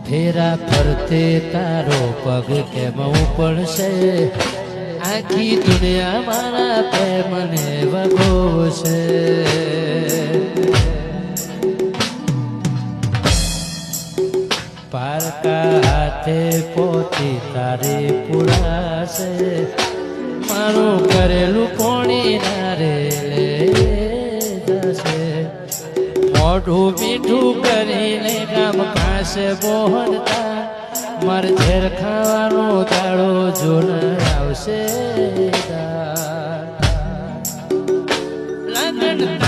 ફેરા ફરતે તારો પગ કેમ ઉપડશે આખી દુનિયા મારા પ્રેમને વગોવશે પારકા હાથે પોતી તારી પુરાશે મારું કરેલું કોણી નારે લે જશે મોઢું મીઠું કરીને ગામ ખાશે બોહનતા માર ઝેર ખાવાનો દાડો જોન આવશે લગન